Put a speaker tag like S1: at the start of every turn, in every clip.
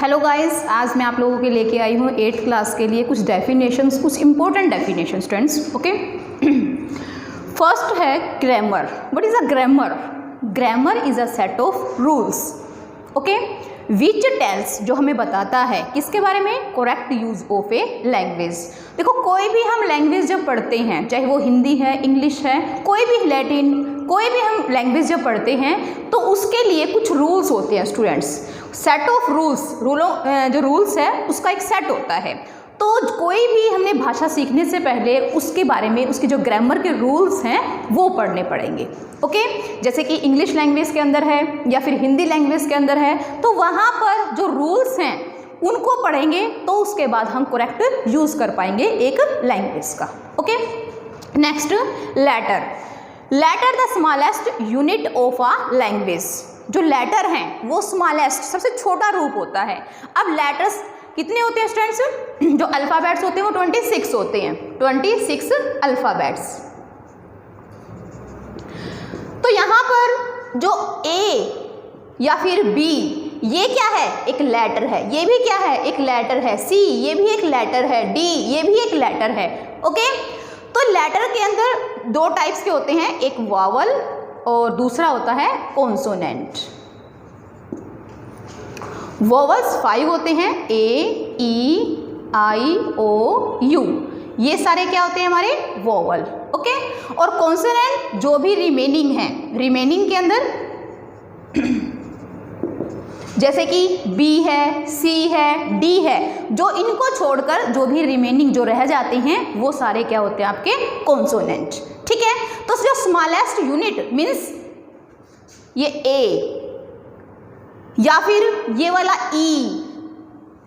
S1: Hello guys, आज मैं आप लोगों के लेके आई हूँ 8th क्लास के लिए कुछ डेफिनेशंस, कुछ important definition students. Okay, first है grammar. What is a grammar? Grammar is a set of rules, okay, which tells, जो हमें बताता है किसके बारे में? Correct use of a language. देखो, कोई भी हम लैंग्वेज जब पढ़ते हैं, चाहे वो हिंदी है, इंग्लिश है, कोई भी लैटिन, कोई भी हम लैंग्वेज जब पढ़ते हैं तो उसके लिए कुछ रूल्स होते हैं स्टूडेंट्स। सेट ऑफ रूल्स, जो रूल्स है उसका एक सेट होता है। तो कोई भी हमने भाषा सीखने से पहले उसके बारे में, उसके जो ग्रामर के रूल्स हैं वो पढ़ने पड़ेंगे। ओके, जैसे कि इंग्लिश लैंग्वेज के अंदर है या फिर हिंदी लैंग्वेज के अंदर है, तो वहाँ पर जो रूल्स हैं उनको पढ़ेंगे तो उसके बाद हम करेक्ट यूज़ कर पाएंगे एक लैंग्वेज का। Okay, next, letter. Letter the smallest unit of a language. जो लेटर हैं वो स्मॉलेस्ट, सबसे छोटा रूप होता है। अब लेटर्स कितने होते हैं स्टूडेंट्स? जो अल्फ़ाबेट्स होते हैं वो 26 होते हैं, 26 अल्फ़ाबेट्स। तो यहाँ पर जो ए या फिर बी, ये क्या है? एक लेटर है। ये भी क्या है? एक लेटर है। सी, ये भी एक लेटर है। डी, ये भी एक लेटर है। ओके, तो लेटर के अंदर दो टाइप्स के होते हैं, एक वावल और दूसरा होता है कॉन्सोनेंट। वोवल्स 5 होते हैं, ए, ई, आई, ओ, यू, ये सारे क्या होते हैं? हमारे वोवल। ओके, और कॉन्सोनेंट जो भी रिमेनिंग है, रिमेनिंग के अंदर जैसे कि बी है, सी है, डी है, जो इनको छोड़कर जो भी रिमेनिंग जो रह जाते हैं वो सारे क्या होते हैं? आपके कॉन्सोनेंट। ठीक है, तो जो स्मॉलेस्ट यूनिट मीन्स ये ए या फिर ये वाला ई,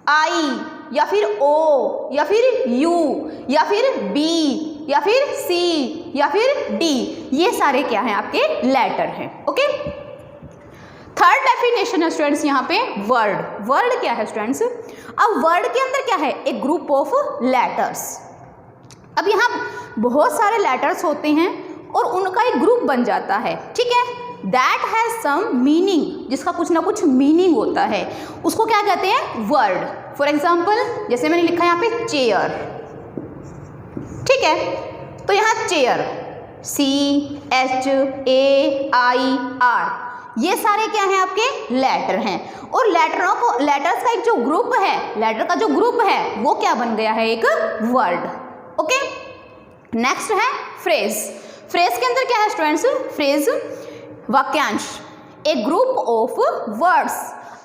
S1: आई, या फिर ओ, या फिर यू, या फिर बी, या फिर सी, या फिर डी, ये सारे क्या हैं? आपके लेटर हैं। ओके, थर्ड डेफिनेशन है स्टूडेंट्स यहाँ पे वर्ड। वर्ड क्या है स्टूडेंट्स? अब वर्ड के अंदर क्या है? एक ग्रुप ऑफ लेटर्स। अब यहाँ बहुत सारे लेटर्स होते हैं और उनका एक ग्रुप बन जाता है। ठीक है, दैट हैज सम मीनिंग, जिसका कुछ ना कुछ मीनिंग होता है, उसको क्या कहते हैं? वर्ड। फॉर एग्जाम्पल, जैसे मैंने लिखा यहाँ पे चेयर। ठीक है, तो यहाँ चेयर, CHAIR, ये सारे क्या हैं? आपके लेटर हैं। और लेटर्स का एक जो ग्रुप है, लेटर का जो ग्रुप है वो क्या बन गया है? एक वर्ड। ओके, नेक्स्ट है फ्रेज। फ्रेज के अंदर क्या है स्टूडेंट्स? फ्रेज वाक्यांश, ए ग्रुप ऑफ वर्ड्स।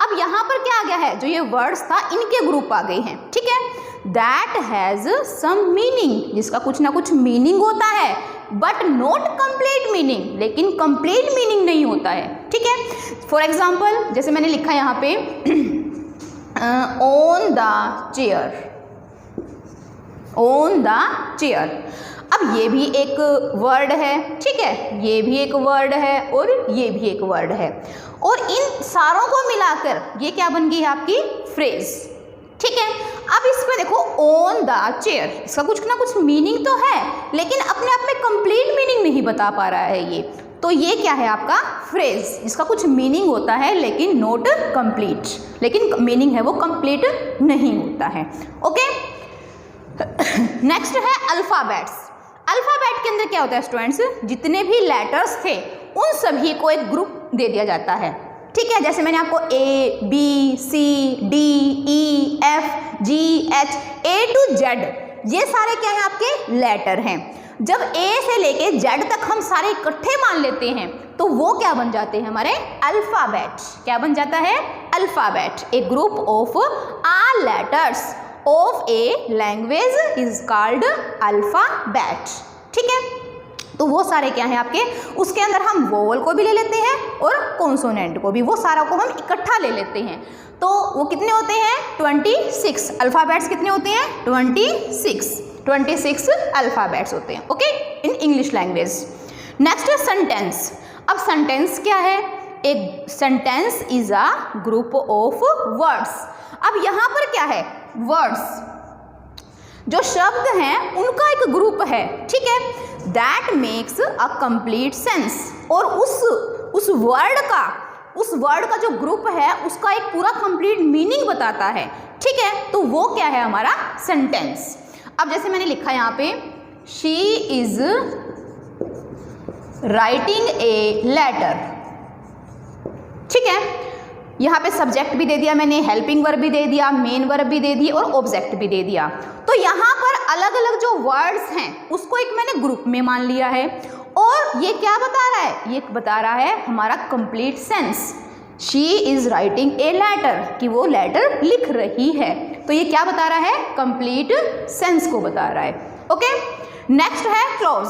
S1: अब यहाँ पर क्या आ गया है? जो ये वर्ड्स था इनके ग्रुप आ गए हैं। ठीक है, दैट हैज सम मीनिंग, जिसका कुछ ना कुछ मीनिंग होता है, बट नॉट कंप्लीट मीनिंग, लेकिन कंप्लीट मीनिंग नहीं होता है। ठीक है, फॉर एग्जाम्पल जैसे मैंने लिखा यहाँ पे on the chair, on the chair. अब ये भी एक वर्ड है। ठीक है, ये भी एक वर्ड है और ये भी एक वर्ड है, और इन सारों को मिलाकर ये क्या बन गई है? आपकी फ्रेज। ठीक है, अब इसमें देखो ऑन द चेयर, इसका कुछ ना कुछ मीनिंग तो है, लेकिन अपने आप में कंप्लीट मीनिंग नहीं बता पा रहा है ये, तो ये क्या है? आपका फ्रेज, जिसका कुछ मीनिंग होता है लेकिन नॉट कंप्लीट, लेकिन मीनिंग है वो कंप्लीट नहीं होता है। ओके, नेक्स्ट है अल्फ़ाबेट्स। अल्फ़ाबेट के अंदर क्या होता है स्टूडेंट्स? जितने भी लेटर्स थे उन सभी को एक ग्रुप दे दिया जाता है। ठीक है, जैसे मैंने आपको A, B, C, D, E, F, G, H, A to Z, ये सारे क्या हैं? आपके लेटर हैं। जब A से लेके Z तक हम सारे इकट्ठे मान लेते हैं तो वो क्या बन जाते हैं? हमारे अल्फ़ाबेट। क्या बन जाता है? Alphabet. A group of all letters of a language is called alphabet. ठीक है, तो वो सारे क्या हैं आपके? उसके अंदर हम वोवल को भी ले लेते हैं और कॉन्सोनेंट को भी, वो सारा को हम इकट्ठा ले लेते हैं। तो वो कितने होते हैं? 26 अल्फ़ाबेट्स। कितने होते हैं? 26 अल्फ़ाबेट्स होते हैं। Okay, in English language. Next है सेंटेंस। अब सेंटेंस क्या है? एक sentence is a group of words. अब यहाँ पर क्या है? वर्ड्स, जो शब्द हैं उनका एक ग्रुप है। ठीक है, that makes a complete sense, और उस वर्ड का उस वर्ड का जो ग्रुप है उसका एक पूरा कंप्लीट मीनिंग बताता है, ठीक है, तो वो क्या है हमारा सेंटेंस। अब जैसे मैंने लिखा यहाँ पे she is writing a letter, ठीक है, यहाँ पे सब्जेक्ट भी दे दिया मैंने, हेल्पिंग वर्ब भी दे दिया, मेन वर्ब भी दे दी और ऑब्जेक्ट भी दे दिया। तो यहाँ पर अलग अलग जो वर्ड्स हैं उसको एक मैंने ग्रुप में मान लिया है और ये क्या बता रहा है, ये बता रहा है हमारा complete sense. She is writing a letter, कि वो लेटर लिख रही है, तो ये क्या बता रहा है, कंप्लीट सेंस को बता रहा है। ओके, नेक्स्ट है क्लॉज।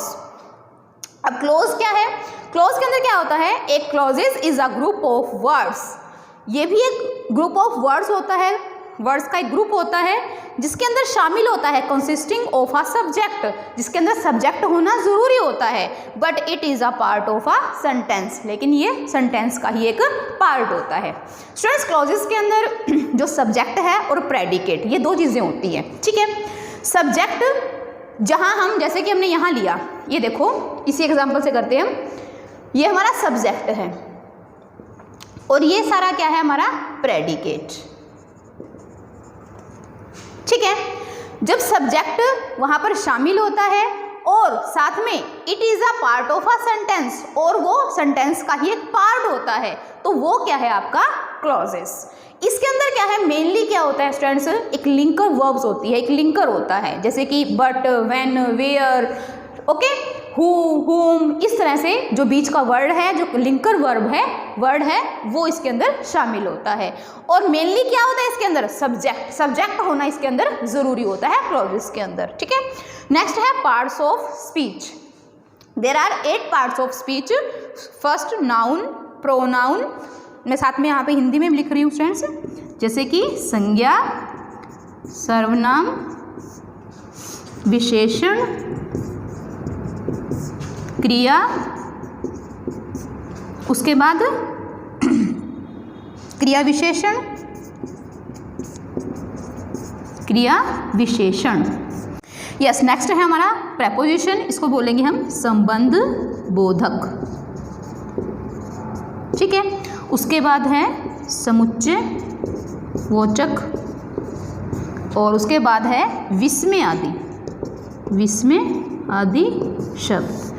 S1: अब क्लॉज क्या है, क्लॉज के अंदर क्या होता है, एक clauses is a group of words, ये भी एक ग्रुप ऑफ वर्ड्स होता है, वर्ड्स का एक ग्रुप होता है जिसके अंदर शामिल होता है कंसिस्टिंग ऑफ अ सब्जेक्ट, जिसके अंदर सब्जेक्ट होना जरूरी होता है, but it is a part of a sentence, लेकिन ये सेंटेंस का ही एक पार्ट होता है। स्टूडेंट्स, क्लॉजेस के अंदर जो सब्जेक्ट है और प्रेडिकेट, ये दो चीज़ें होती हैं, ठीक है। सब्जेक्ट जहाँ हम, जैसे कि हमने यहाँ लिया, ये देखो इसी एग्जाम्पल से करते हैं हम, ये हमारा सब्जेक्ट है और ये सारा क्या है हमारा प्रेडिकेट, ठीक है। जब सब्जेक्ट वहां पर शामिल होता है और साथ में it is a part of a sentence, और वो सेंटेंस का ही एक पार्ट होता है, तो वो क्या है आपका क्लॉजेस। इसके अंदर क्या है, मेनली क्या होता है स्टूडेंट्स, एक लिंकर वर्ब्स होती है, एक लिंकर होता है, जैसे कि but, when, where, okay, who, whom, इस तरह से जो बीच का वर्ड है, जो लिंकर वर्ड है वो इसके अंदर शामिल होता है। और मेनली क्या होता है इसके अंदर, सब्जेक्ट होना इसके अंदर जरूरी होता है क्लॉजेस के अंदर, ठीक है। नेक्स्ट है parts of speech. There are 8 parts of speech. First noun, pronoun, मैं साथ में यहाँ पे हिंदी में लिख रही हूँ स्टूडेंट्स, जैसे कि संज्ञा, सर्वनाम, विशेषण, क्रिया, उसके बाद क्रिया विशेषण, क्रिया विशेषण। यस, नेक्स्ट है हमारा प्रेपोजिशन, इसको बोलेंगे हम संबंध बोधक, ठीक है। उसके बाद है समुच्चय वाचक और उसके बाद है विस्मय आदि, विस्मय आदि शब्द।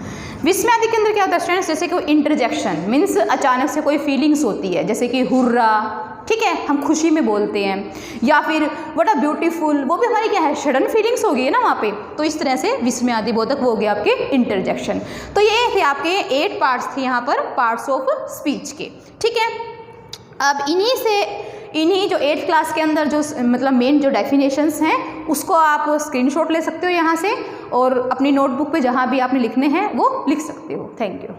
S1: विस्मय आदि के अंदर क्या होता है स्टूडेंट्स, जैसे कि इंटरजेक्शन मीन्स अचानक से कोई फीलिंग्स होती है, जैसे कि हुर्रा, ठीक है, हम खुशी में बोलते हैं, या फिर व्हाट अ ब्यूटीफुल, वो भी हमारी क्या है, सडन फीलिंग्स होगी है ना वहाँ पे, तो इस तरह से विस्मय आदि बोधक वो हो गया आपके इंटरजेक्शन। तो ये थे आपके 8 पार्ट्स थे यहाँ पर पार्ट्स ऑफ स्पीच के, ठीक है। अब इन्हीं जो 8th क्लास के अंदर जो मतलब मेन जो डेफिनेशंस हैं उसको आप स्क्रीनशॉट ले सकते हो यहाँ से और अपनी नोटबुक पे जहाँ भी आपने लिखने हैं वो लिख सकते हो। Thank you.